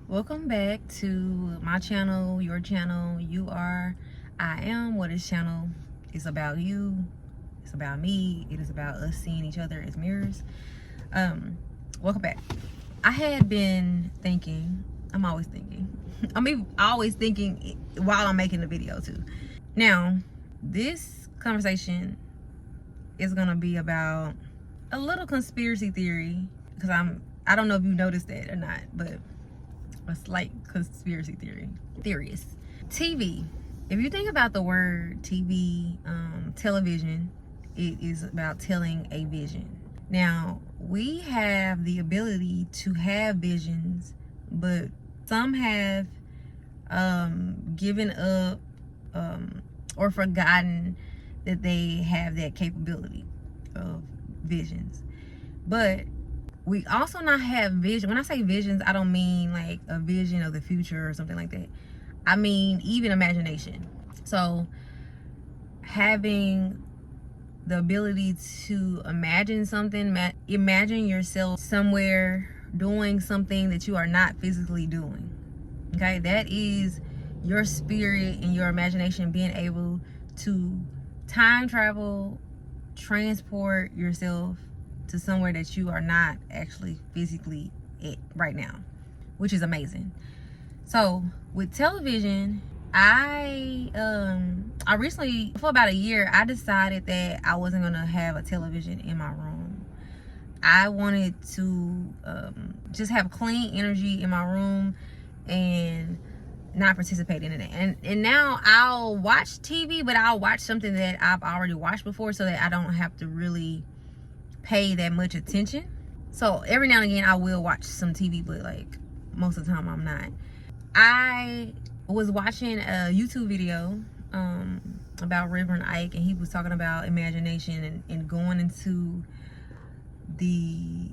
Welcome back to my channel, your channel. I am. What this channel is about you. It's about me. It is about us seeing each other as mirrors. Welcome back. I had been thinking, I'm always thinking. Always thinking while I'm making the video too. Now, this conversation is gonna be about a little conspiracy theory, because I don't know if you noticed that or not, but a slight conspiracy theorist. TV. If you think about the word TV, television, it is about telling a vision. Now, we have the ability to have visions, but some have given up or forgotten that they have that capability of visions. But we also not have vision. When I say visions, I don't mean like a vision of the future or something like that. I mean even imagination. So having the ability to imagine something, imagine yourself somewhere doing something that you are not physically doing. Okay, that is your spirit and your imagination being able to time travel, transport yourself to somewhere that you are not actually physically at right now, which is amazing. So with television, I recently, for about a year, I decided that I wasn't gonna have a television in my room. I wanted to just have clean energy in my room and not participate in it. And now I'll watch TV, but I'll watch something that I've already watched before, so that I don't have to really pay that much attention. So every now and again I will watch some TV, but like most of the time I'm not. I was watching a YouTube video about Reverend Ike, and he was talking about imagination and going into the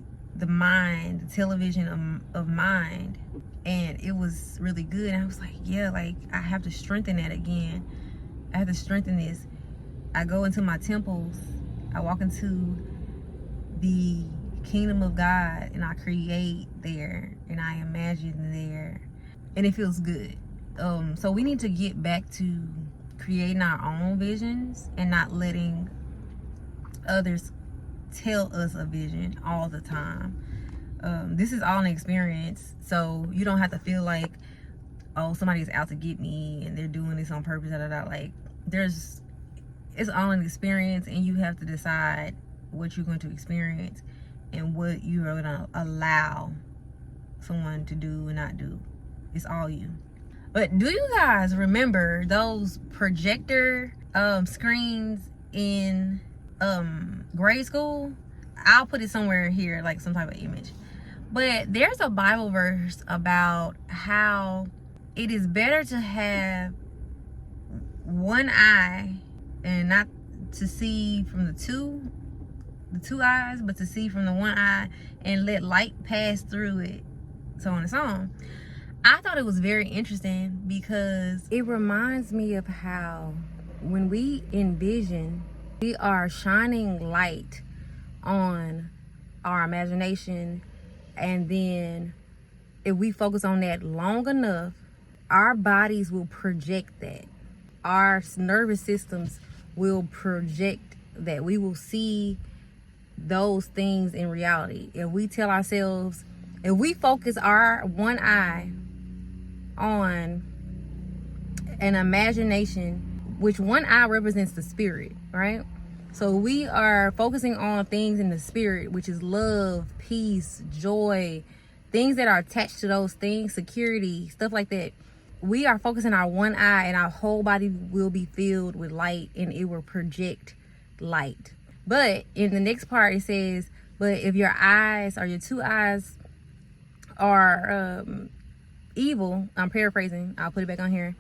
mind, the television of mind, and it was really good. And I was like, yeah, like I have to strengthen that again. I have to strengthen this. I go into my temples, I walk into the kingdom of God, and I create there and I imagine there, and it feels good. So we need to get back to creating our own visions and not letting others tell us a vision all the time. This is all an experience, so you don't have to feel like, oh, somebody's out to get me and they're doing this on purpose. Like, it's all an experience, and you have to decide what you're going to experience and what you are going to allow someone to do and not do. It's all you. But do you guys remember those projector screens in grade school? I'll put it somewhere here, like some type of image. But there's a Bible verse about how it is better to have one eye and not to see from the two eyes, but to see from the one eye and let light pass through it, so on and so on. I thought it was very interesting because it reminds me of how when we envision, we are shining light on our imagination, and then if we focus on that long enough, our bodies will project that. Our nervous systems will project that. We will see those things in reality. If we tell ourselves, if we focus our one eye on an imagination, which one eye represents the spirit, right? So we are focusing on things in the spirit, which is love, peace, joy, things that are attached to those things, security, stuff like that. We are focusing our one eye, and our whole body will be filled with light, and it will project light. But in the next part, it says, but if your eyes, or your two eyes, are evil, I'm paraphrasing, I'll put it back on here,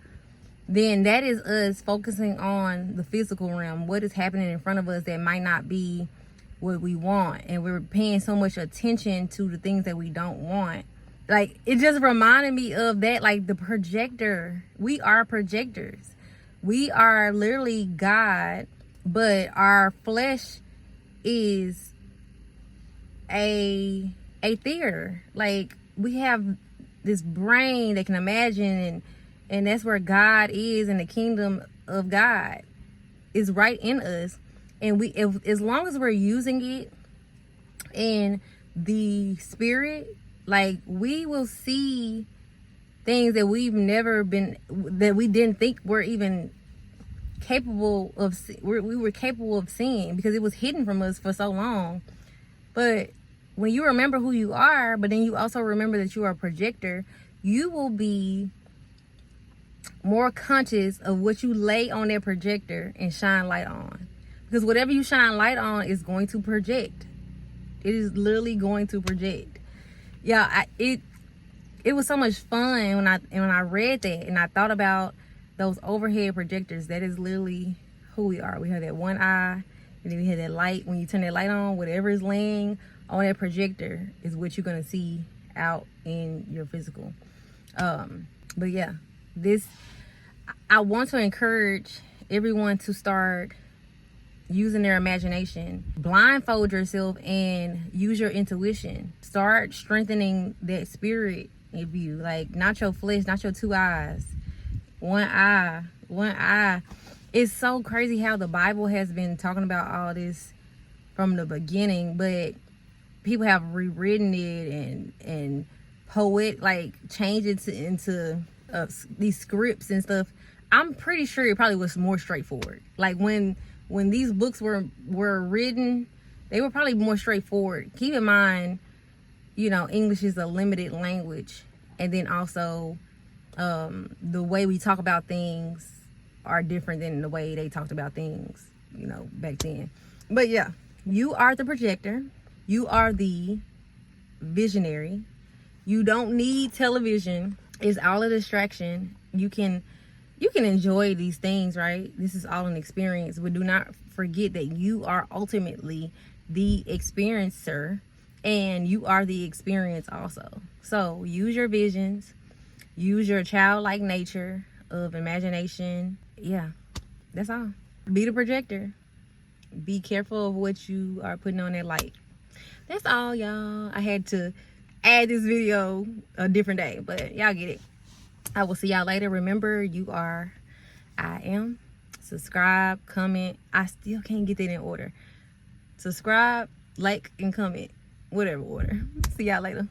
then that is us focusing on the physical realm, what is happening in front of us that might not be what we want, and we're paying so much attention to the things that we don't want. Like, it just reminded me of that, like the projector. We are projectors. We are literally God, but our flesh is a theater. Like, we have this brain that can imagine, and that's where God is, in the kingdom of God is right in us. And as long as we're using it in the spirit, like, we will see things that we didn't think were even capable of, we were capable of seeing, because it was hidden from us for so long. But when you remember who you are, but then you also remember that you are a projector, you will be more conscious of what you lay on that projector and shine light on. Because whatever you shine light on is going to project. It is literally going to project. Yeah, it was so much fun when I read that, and I thought about those overhead projectors. That is literally who we are. We have that one eye, and then we have that light. When you turn that light on, whatever is laying on that projector is what you're gonna see out in your physical. But yeah, I want to encourage everyone to start using their imagination. Blindfold yourself and use your intuition. Start strengthening that spirit in you, like, not your flesh, not your two eyes, one eye. It's so crazy how the Bible has been talking about all this from the beginning, but people have rewritten it and changed it into these scripts and stuff. I'm pretty sure it probably was more straightforward. Like, when these books were written, they were probably more straightforward. Keep in mind, English is a limited language, and then also the way we talk about things are different than the way they talked about things, back then. But yeah, you are the projector. You are the visionary. You don't need television. It's all a distraction. You can enjoy these things, right? This is all an experience, but do not forget that you are ultimately the experiencer, and you are the experience also. So use your visions, use your childlike nature of imagination. Yeah, that's all. Be the projector. Be careful of what you are putting on that light. That's all, y'all. I had to add this video a different day, but y'all get it. I will see y'all later. Remember, you are, I am. Subscribe, comment. I still can't get that in order. Subscribe, like, and comment. Whatever order. See y'all later.